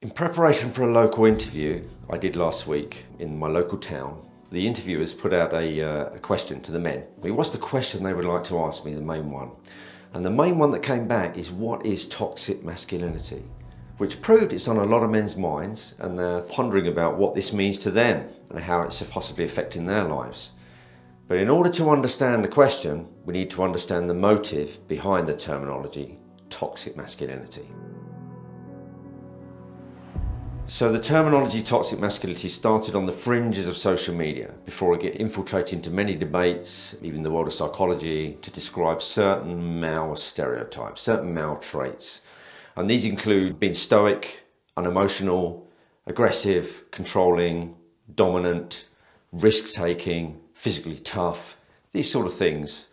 In preparation for a local interview I did last week in my local town, the interviewers put out a question to the men. What's the question they would like to ask me, the main one? And the main one that came back is, what is toxic masculinity? Which proved it's on a lot of men's minds, and they're pondering about what this means to them and how it's possibly affecting their lives. But in order to understand the question, we need to understand the motive behind the terminology toxic masculinity. So the terminology toxic masculinity started on the fringes of social media before it get infiltrated into many debates, even the world of psychology, to describe certain male stereotypes, certain male traits. And these include being stoic, unemotional, aggressive, controlling, dominant, risk-taking, physically tough, these sort of things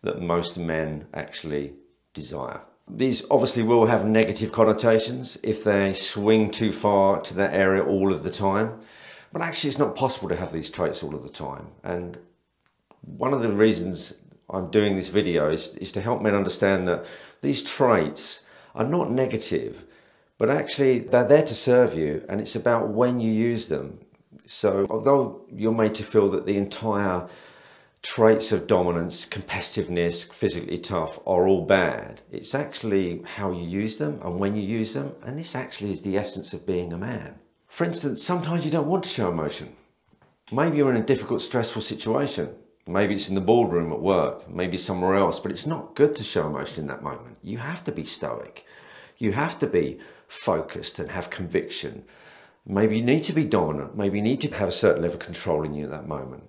that most men actually desire. These obviously will have negative connotations if they swing too far to that area all of the time. But actually it's not possible to have these traits all of the time. And one of the reasons I'm doing this video is to help men understand that these traits are not negative, but actually they're there to serve you, and it's about when you use them. So although you're made to feel that the entire traits of dominance, competitiveness, physically tough are all bad, it's actually how you use them and when you use them, and this actually is the essence of being a man. For instance, sometimes you don't want to show emotion. Maybe you're in a difficult, stressful situation. Maybe it's in the boardroom at work, maybe somewhere else, but it's not good to show emotion in that moment. You have to be stoic. You have to be focused and have conviction. Maybe you need to be dominant. Maybe you need to have a certain level of control in you at that moment.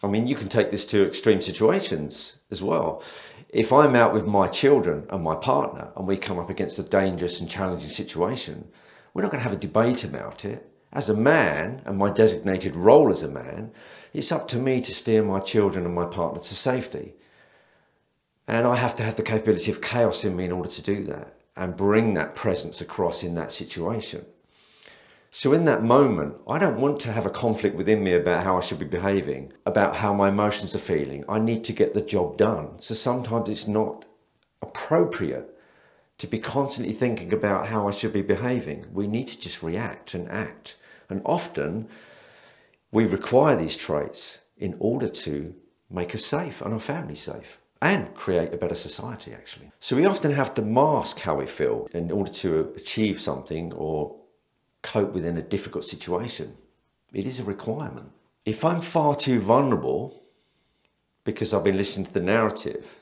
I mean, you can take this to extreme situations as well. If I'm out with my children and my partner and we come up against a dangerous and challenging situation, we're not going to have a debate about it. As a man, and my designated role as a man, it's up to me to steer my children and my partner to safety. And I have to have the capability of chaos in me in order to do that and bring that presence across in that situation. So in that moment, I don't want to have a conflict within me about how I should be behaving, about how my emotions are feeling. I need to get the job done. So sometimes it's not appropriate to be constantly thinking about how I should be behaving. We need to just react and act. And often we require these traits in order to make us safe and our family safe and create a better society, actually. So we often have to mask how we feel in order to achieve something or cope within a difficult situation. It is a requirement. If I'm far too vulnerable because I've been listening to the narrative,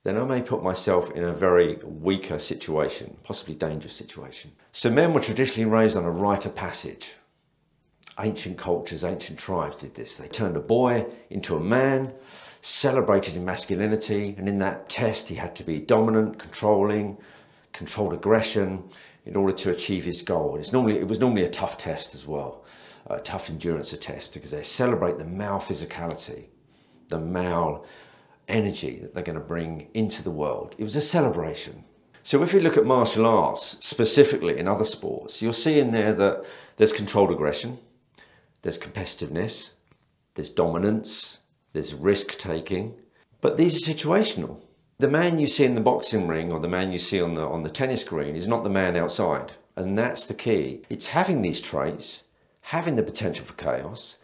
then I may put myself in a very weaker situation, possibly dangerous situation. So men were traditionally raised on a rite of passage. Ancient cultures, ancient tribes did this. They turned a boy into a man, celebrated his masculinity, and in that test he had to be dominant, controlling, controlled aggression in order to achieve his goal. It was normally a tough test as well, a tough endurance test, because they celebrate the male physicality, the male energy that they're going to bring into the world. It was a celebration. So if you look at martial arts, specifically in other sports, you'll see in there that there's controlled aggression, there's competitiveness, there's dominance, there's risk-taking, but these are situational. The man you see in the boxing ring or the man you see on the tennis green is not the man outside. And that's the key. It's having these traits, having the potential for chaos,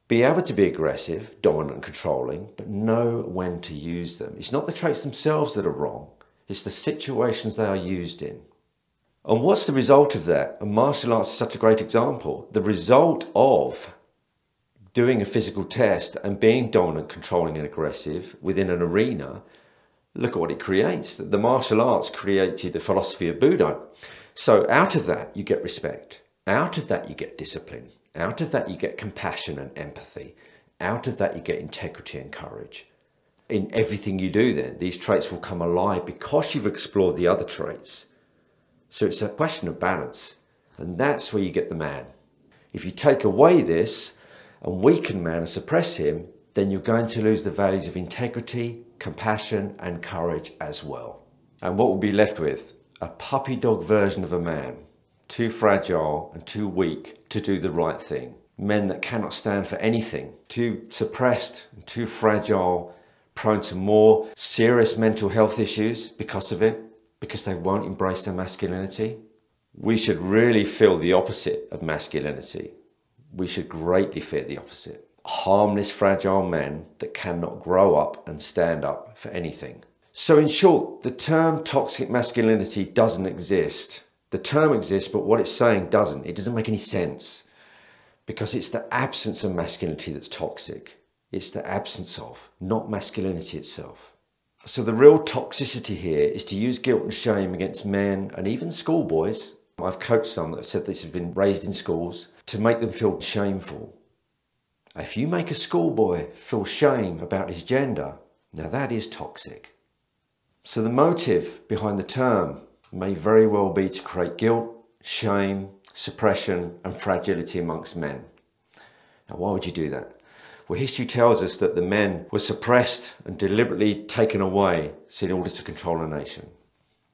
be able to be aggressive, dominant and controlling, but know when to use them. It's not the traits themselves that are wrong. It's the situations they are used in. And what's the result of that? And martial arts is such a great example. The result of doing a physical test and being dominant, controlling and aggressive within an arena, look at what it creates. The martial arts created the philosophy of Buddha. So out of that, you get respect. Out of that, you get discipline. Out of that, you get compassion and empathy. Out of that, you get integrity and courage. In everything you do then, these traits will come alive because you've explored the other traits. So it's a question of balance. And that's where you get the man. If you take away this and weaken man and suppress him, then you're going to lose the values of integrity, compassion and courage as well. And what we'll be left with? A puppy dog version of a man, too fragile and too weak to do the right thing. Men that cannot stand for anything, too suppressed and too fragile, prone to more serious mental health issues because of it, because they won't embrace their masculinity. We should really feel the opposite of masculinity. We should greatly fear the opposite. Harmless, fragile men that cannot grow up and stand up for anything. So in short, the term toxic masculinity doesn't exist. The term exists, but what it's saying doesn't. It doesn't make any sense, because it's the absence of masculinity that's toxic. It's the absence of, not masculinity itself. So the real toxicity here is to use guilt and shame against men and even schoolboys. I've coached some that have said this has been raised in schools to make them feel shameful. If you make a schoolboy feel shame about his gender, now that is toxic. So the motive behind the term may very well be to create guilt, shame, suppression and fragility amongst men. Now why would you do that? Well, history tells us that the men were suppressed and deliberately taken away in order to control a nation.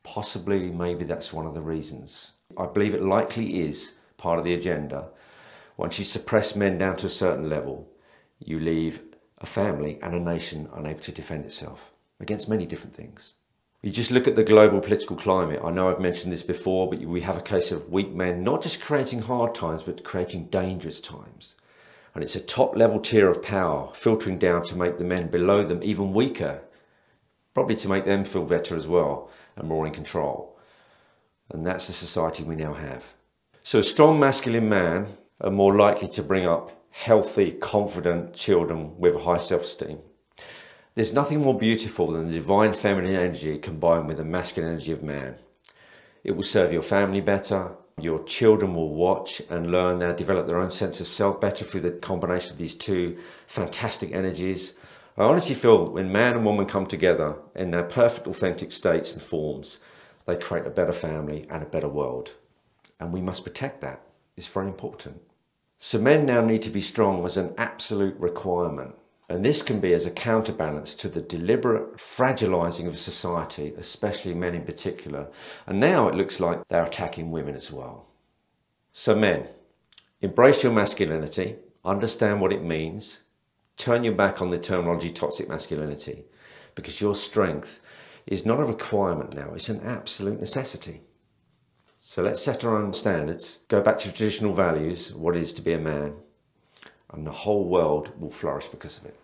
Possibly, maybe that's one of the reasons. I believe it likely is part of the agenda. Once you suppress men down to a certain level, you leave a family and a nation unable to defend itself against many different things. You just look at the global political climate. I know I've mentioned this before, but we have a case of weak men not just creating hard times, but creating dangerous times. And it's a top level tier of power filtering down to make the men below them even weaker, probably to make them feel better as well and more in control. And that's the society we now have. So a strong masculine man are more likely to bring up healthy, confident children with a high self-esteem. There's nothing more beautiful than the divine feminine energy combined with the masculine energy of man. It will serve your family better. Your children will watch and learn and develop their own sense of self better through the combination of these two fantastic energies. I honestly feel when man and woman come together in their perfect authentic states and forms, they create a better family and a better world. And we must protect that. It's very important. So men now need to be strong as an absolute requirement. And this can be as a counterbalance to the deliberate fragilizing of society, especially men in particular. And now it looks like they're attacking women as well. So men, embrace your masculinity, understand what it means, turn your back on the terminology toxic masculinity, because your strength is not a requirement now, it's an absolute necessity. So let's set our own standards, go back to traditional values, what it is to be a man, and the whole world will flourish because of it.